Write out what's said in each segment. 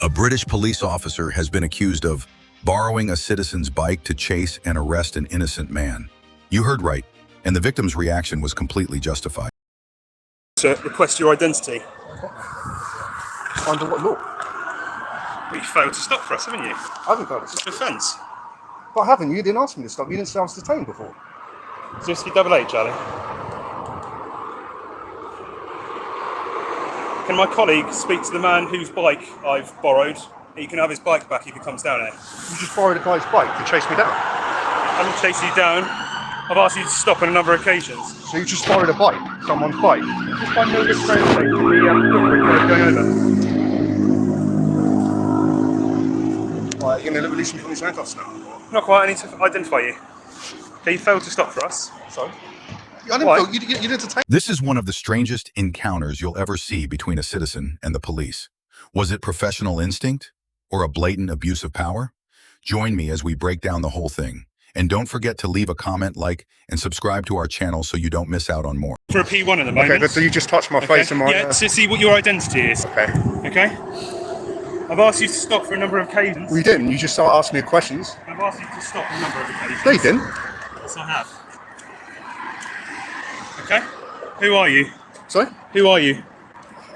A British police officer has been accused of borrowing a citizen's bike to chase and arrest an innocent man. You heard right, and the victim's reaction was completely justified. To request your identity. Under what law? But you failed to stop for us, haven't you? I haven't failed to stop. Defence. But I haven't. You didn't ask me to stop. You didn't say I was detained before. 088, Charlie. Can my colleague speak to the man whose bike I've borrowed? He can have his bike back if he comes down here. You just borrowed a guy's bike to chase me down. I haven't chased you down. I've asked you to stop on a number of occasions. So you just borrowed a bike, someone's bike. Just find no risk going over. Right, you're going to release me from these handcuffs now? Not quite, I need to identify you. Okay, you failed to stop for us. Sorry? I didn't feel, you didn't detain. This is one of the strangest encounters you'll ever see between a citizen and the police. Was it professional instinct or a blatant abuse of power? Join me as we break down the whole thing. And don't forget to leave a comment, like, and subscribe to our channel so you don't miss out on more. For a P1 at the moment. Okay, but so you just touched my face and my... Yeah, to see what your identity is. Okay. Okay? I've asked you to stop for a number of occasions. Well, you didn't. You just started asking me questions. I've asked you to stop on a number of occasions. No, you didn't. Yes, I have. Okay? Who are you? Sorry? Who are you?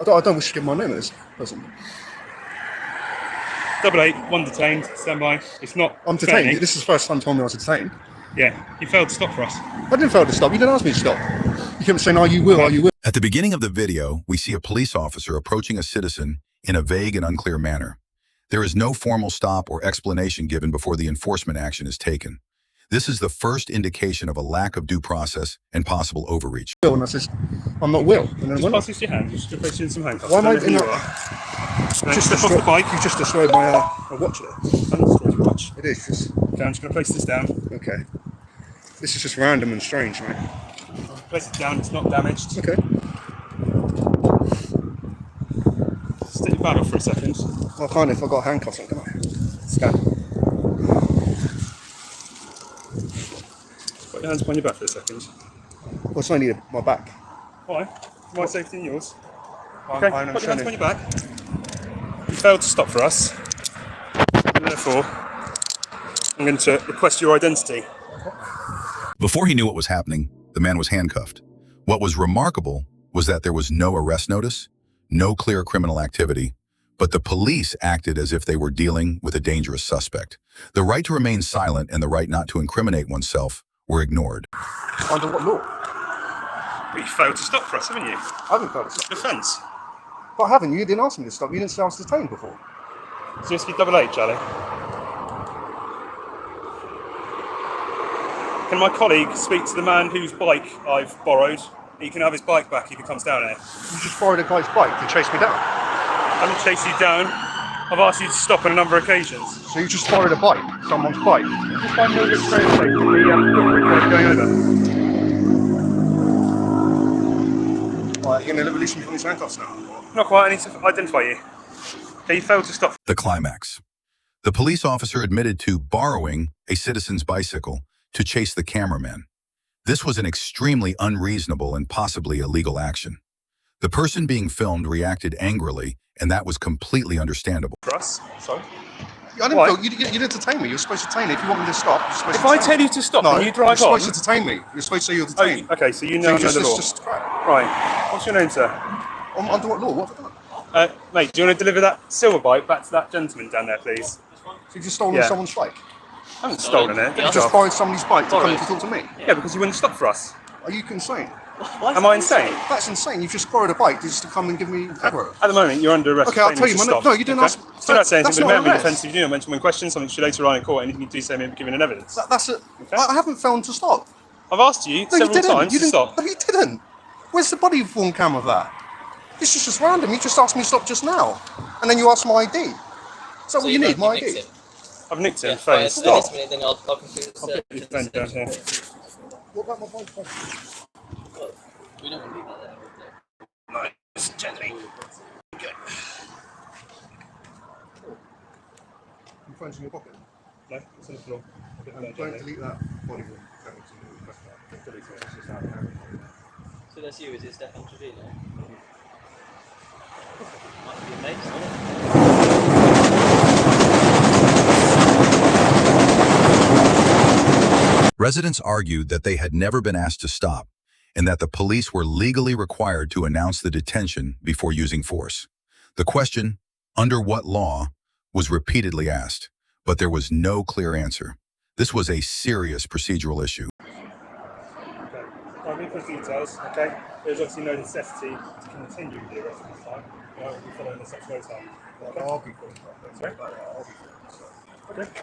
I don't wish to give my name to this person. 88, one detained, stand by. It's not... I'm detained. threatening. This is the first time you told me I was detained. Yeah, you failed to stop for us. I didn't fail to stop. You didn't ask me to stop. You kept saying, oh, you will, oh, you will. At the beginning of the video, we see a police officer approaching a citizen in a vague and unclear manner. There is no formal stop or explanation given before the enforcement action is taken. This is the first indication of a lack of due process and possible overreach. And I says, I'm not Will. And then Just pass this to your hand, just to place you in some handcuffs. why am I Don't know who in you that? are. Just step off the bike. You just destroyed my watch there. I'm not supposed to watch. It is just... Okay, I'm just going to place this down. Okay. This is just random and strange, mate. Place it down, it's not damaged. Okay. Stick your pad off for a second. I can't if I've got handcuffs on, can I? Scan. Put your hands behind your back for a second. Well, it's only my back. Why? My safety and yours. I'm Okay, put your hands behind your back. You failed to stop for us. And therefore, I'm going to request your identity. Before he knew what was happening, the man was handcuffed. What was remarkable was that there was no arrest notice, no clear criminal activity, but the police acted as if they were dealing with a dangerous suspect. The right to remain silent and the right not to incriminate oneself were ignored. Under what law? But you failed to stop for us, haven't you? I haven't failed to stop. Defence. But I haven't. You didn't ask me to stop. You didn't say I was detained before. 088, Charlie. Can my colleague speak to the man whose bike I've borrowed? He can have his bike back if he comes down here. You just borrowed a guy's bike to chase me down. I haven't chased you down. I've asked you to stop on a number of occasions. So you just borrowed a bike, someone's bike. Just find no risk going over. Right, you're going to release me from these handcuffs now? Not quite, I need to identify you. Okay, you failed to stop. The climax. The police officer admitted to borrowing a citizen's bicycle to chase the cameraman. This was an extremely unreasonable and possibly illegal action. The person being filmed reacted angrily, and that was completely understandable. For us? Sorry? I didn't feel, you didn't detain me. You're supposed to detain me. If you want me to stop, you're supposed If to I detain tell me. you to stop No, and you drive you're on... supposed to detain me. You're supposed to say you're Oh, detained. okay, so you So know you just, the law. it's just crap. Right. What's your name, sir? Under what law? What have I done? Mate, do you want to deliver that silver bike back to that gentleman down there, please? So you just stolen someone's bike? I haven't stolen it. You just borrowed somebody's bike to come to talk to me? Yeah, because you wouldn't stop for us. Are you insane? Am I insane? That's insane. You've just borrowed a bike just to come and give me aggro. At the moment, you're under arrest. Okay, I'll tell you, man. No, you didn't ask. Do not say That's anything, but not it may be arrest. defensive. You don't mention one question, something should later on in court, anything you do say may be given in evidence. That's it. Okay. I haven't found to stop. I've asked you No, several you didn't. times You to didn't. stop. No, you didn't. Where's the body worn camera of that? This is just random. You just asked me to stop just now, and then you asked my ID. Is that what you need? My ID. I've nicked it. Yeah, Phone. stop. Then I'll complete the I'll put your phone down here. What about my bike? We don't need that. Nice, gently. Okay. Your phone's in your pocket. No, it's on the floor. Don't delete that body worn camera. So that's you, is it Stefan Trevino? Might be a mate, isn't it? Residents argued that they had never been asked to stop and that the police were legally required to announce the detention before using force. The question, under what law, was repeatedly asked, but there was no clear answer. This was a serious procedural issue. I'll read those details, okay? There's obviously no necessity to continue with the arrest at this time. We're following the sex road time. I'll be fine. Sorry? I'll be fine. Okay.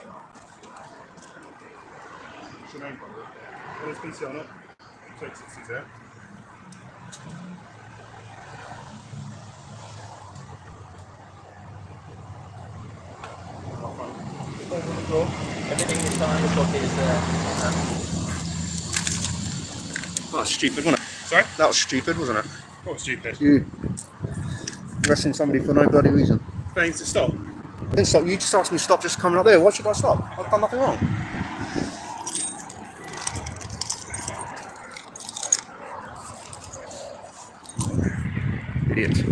What's your name? What is PC on it? 2660. Everything is fine. The book is That was stupid, wasn't it? Sorry? That was stupid, wasn't it? What was stupid? You arresting somebody for no bloody reason. Failing to stop. I didn't stop. You just asked me to stop just coming up there. Why should I stop? I've done nothing wrong. Idiot.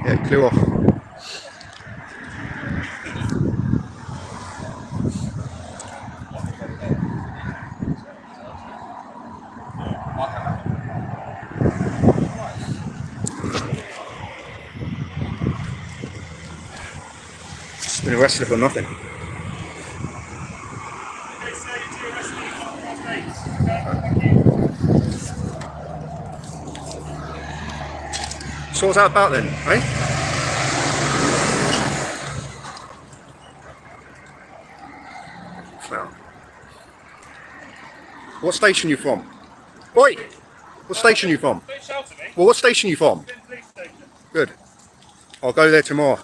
Yeah, clear off. Just been arrested for nothing. So what's that about then, eh? Clown. What station you from? Oi! What station you from? Don't shout at me. Well, what station you from? Police station. Good. I'll go there tomorrow.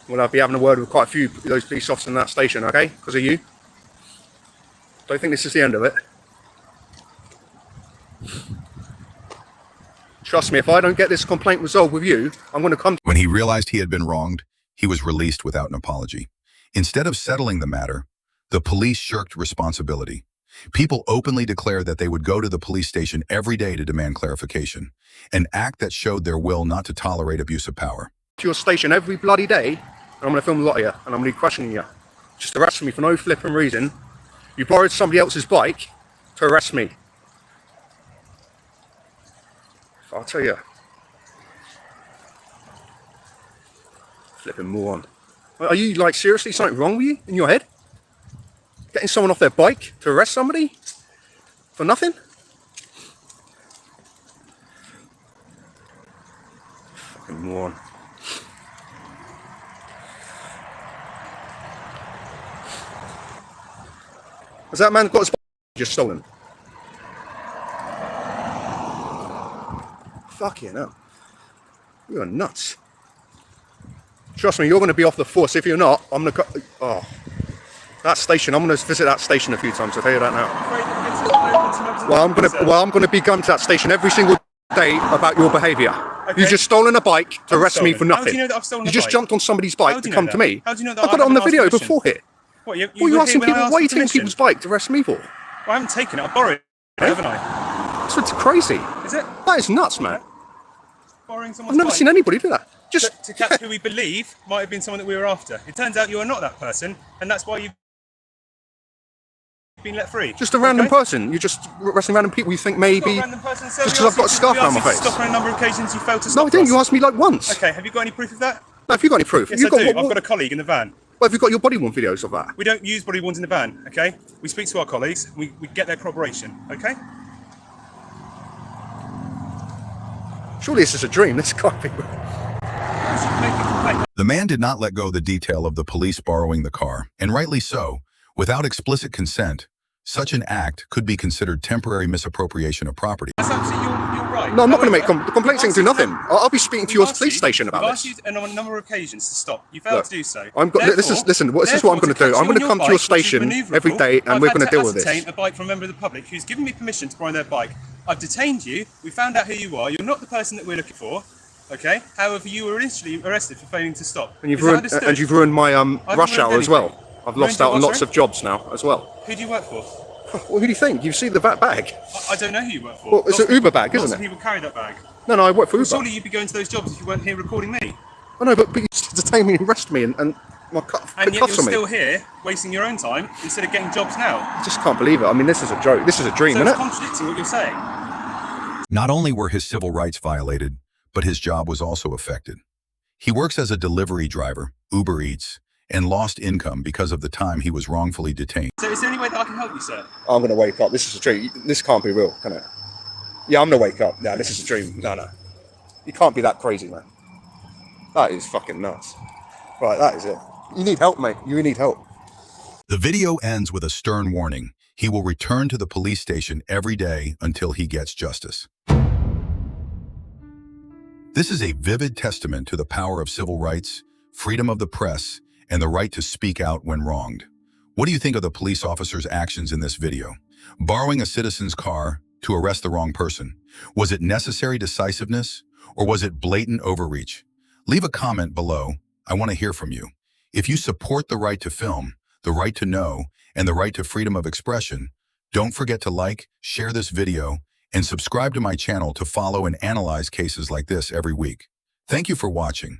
Well, I'll be having a word with quite a few of those police officers in that station, okay? Because of you. Don't think this is the end of it. Trust me, if I don't get this complaint resolved with you, I'm going to come. When he realized he had been wronged, he was released without an apology. Instead of settling the matter, the police shirked responsibility. People openly declared that they would go to the police station every day to demand clarification, an act that showed their will not to tolerate abuse of power. To your station every bloody day, and I'm going to film a lot of you, and I'm going to be questioning you. Just arrest me for no flipping reason. You borrowed somebody else's bike to arrest me. I'll tell you. Flipping moron. Are you, like, seriously something wrong with you in your head? Getting someone off their bike to arrest somebody? For nothing? Fucking moron. Has that man got his bike just stolen? Fucking hell. You are nuts. Trust me, you're going to be off the force. If you're not, I'm going to... Oh. That station, I'm going to visit that station a few times, I'll tell you that now. Well, I'm going to be going to that station every single day about your behaviour. Okay. You've just stolen a bike to arrest me for nothing. How do you know that I've stolen a bike? You just jumped on somebody's bike to come to me. How do you know that I've got it on the video before here. What, What are you asking people? Why are you taking people's bike to arrest me for? Well, I haven't taken it, I borrowed it, haven't I? That's crazy. Is it? That is nuts, man. Borrowing someone's I've never bike seen anybody do that. Just to catch who we believe might have been someone that we were after. It turns out you are not that person, and that's why you've been let free. Just a random person. You're just arresting random people you think maybe. Not a random person, sir. Just because I've got a scarf around my face. Stop on a number of occasions you failed to stop. No, I didn't. us. You asked me like once. Okay, have you got any proof of that? No, have you got any proof? Yes, you I got, do. what, I've got a colleague in the van. Well, have you got your body worn videos of that? We don't use body worns in the van, okay? We speak to our colleagues, we get their corroboration, okay? Surely this is a dream. This can't be. The man did not let go the detail of the police borrowing the car, and rightly so. Without explicit consent, such an act could be considered temporary misappropriation of property. That's absolutely, you're right. No, I'm not going to make complaints. Ain't do nothing. I'll be speaking to your police station about this. I've asked you on a number of occasions to stop. You failed to do so. This is what I'm going to do. I'm going to come to your station every day, and we're going to deal with this. I've had to ascertain a bike from a member of the public who's given me permission to borrow their bike. I've detained you. We found out who you are. You're not the person that we're looking for. Okay. However, you were initially arrested for failing to stop. And you've ruined my rush hour as well. I've lost out on lots of jobs now as well. Who do you work for? Well, who do you think? You see the bag? I don't know who you work for. Well, it's Lots an of Uber people- bag, isn't Lots it? of people carry that bag. No, I work for Well, Uber. surely you'd be going to those jobs if you weren't here recording me. I know, but you detain me and arrest me and my And yet cuffs you're on me. still here, wasting your own time, instead of getting jobs now. I just can't believe it. I mean, this is a joke. This is a dream, So isn't it's it? contradicting what you're saying. Not only were his civil rights violated, but his job was also affected. He works as a delivery driver, Uber Eats, and lost income because of the time he was wrongfully detained. So is there any way that I can help you, sir? I'm going to wake up. This is a dream. This can't be real, can it? Yeah, I'm going to wake up. No, this is a dream. No. You can't be that crazy, man. That is fucking nuts. Right, that is it. You need help, mate. You need help. The video ends with a stern warning. He will return to the police station every day until he gets justice. This is a vivid testament to the power of civil rights, freedom of the press, and the right to speak out when wronged. What do you think of the police officer's actions in this video? Borrowing a citizen's car to arrest the wrong person. Was it necessary decisiveness, or was it blatant overreach? Leave a comment below. I want to hear from you. If you support the right to film, the right to know, and the right to freedom of expression, don't forget to like, share this video, and subscribe to my channel to follow and analyze cases like this every week. Thank you for watching.